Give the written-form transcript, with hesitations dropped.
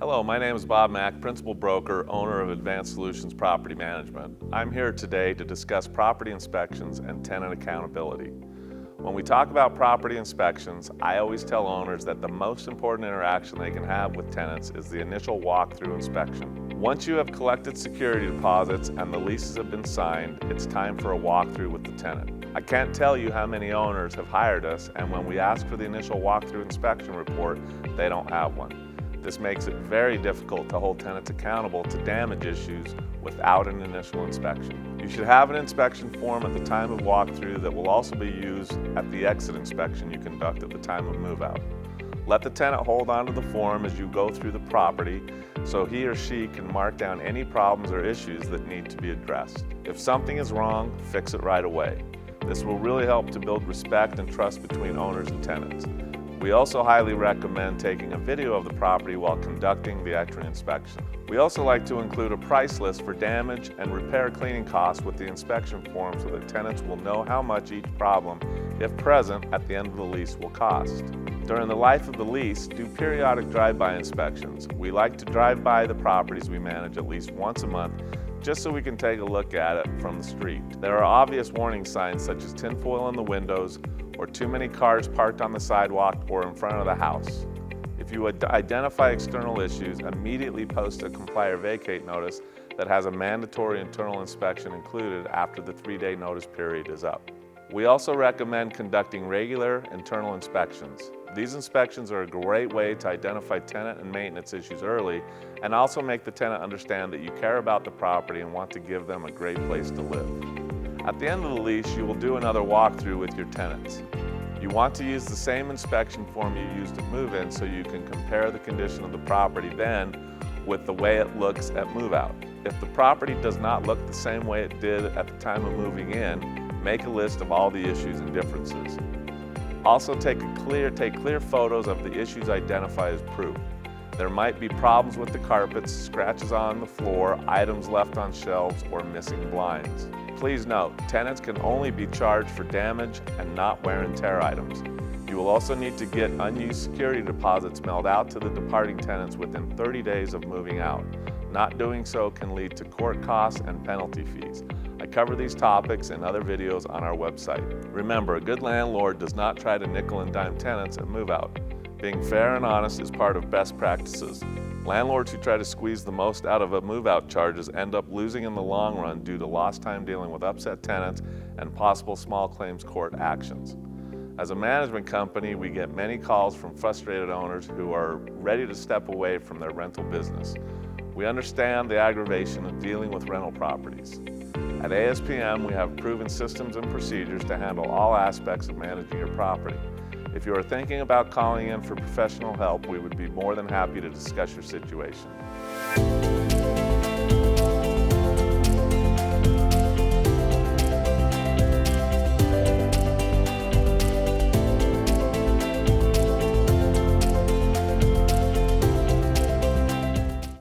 Hello, my name is Bob Mack, Principal Broker, owner of Advanced Solutions Property Management. I'm here today to discuss property inspections and tenant accountability. When we talk about property inspections, I always tell owners that the most important interaction they can have with tenants is the initial walkthrough inspection. Once you have collected security deposits and the leases have been signed, it's time for a walkthrough with the tenant. I can't tell you how many owners have hired us, and when we ask for the initial walkthrough inspection report, they don't have one. This makes it very difficult to hold tenants accountable to damage issues without an initial inspection. You should have an inspection form at the time of walkthrough that will also be used at the exit inspection you conduct at the time of move out. Let the tenant hold onto the form as you go through the property so he or she can mark down any problems or issues that need to be addressed. If something is wrong, fix it right away. This will really help to build respect and trust between owners and tenants. We also highly recommend taking a video of the property while conducting the entry inspection. We also like to include a price list for damage and repair cleaning costs with the inspection form so that tenants will know how much each problem, if present, at the end of the lease will cost. During the life of the lease, do periodic drive-by inspections. We like to drive by the properties we manage at least once a month just so we can take a look at it from the street. There are obvious warning signs such as tinfoil in the windows or too many cars parked on the sidewalk or in front of the house. If you identify external issues, immediately post a comply or vacate notice that has a mandatory internal inspection included after the 3-day notice period is up. We also recommend conducting regular internal inspections. These inspections are a great way to identify tenant and maintenance issues early and also make the tenant understand that you care about the property and want to give them a great place to live. At the end of the lease, you will do another walkthrough with your tenants. You want to use the same inspection form you used at move-in so you can compare the condition of the property then with the way it looks at move-out. If the property does not look the same way it did at the time of moving in, make a list of all the issues and differences. Also take clear photos of the issues identified as proof. There might be problems with the carpets, scratches on the floor, items left on shelves, or missing blinds. Please note, tenants can only be charged for damage and not wear and tear items. You will also need to get unused security deposits mailed out to the departing tenants within 30 days of moving out. Not doing so can lead to court costs and penalty fees. I cover these topics in other videos on our website. Remember, a good landlord does not try to nickel and dime tenants at move out. Being fair and honest is part of best practices. Landlords who try to squeeze the most out of a move-out charges end up losing in the long run due to lost time dealing with upset tenants and possible small claims court actions. As a management company, we get many calls from frustrated owners who are ready to step away from their rental business. We understand the aggravation of dealing with rental properties. At ASPM, we have proven systems and procedures to handle all aspects of managing your property. If you are thinking about calling in for professional help, we would be more than happy to discuss your situation.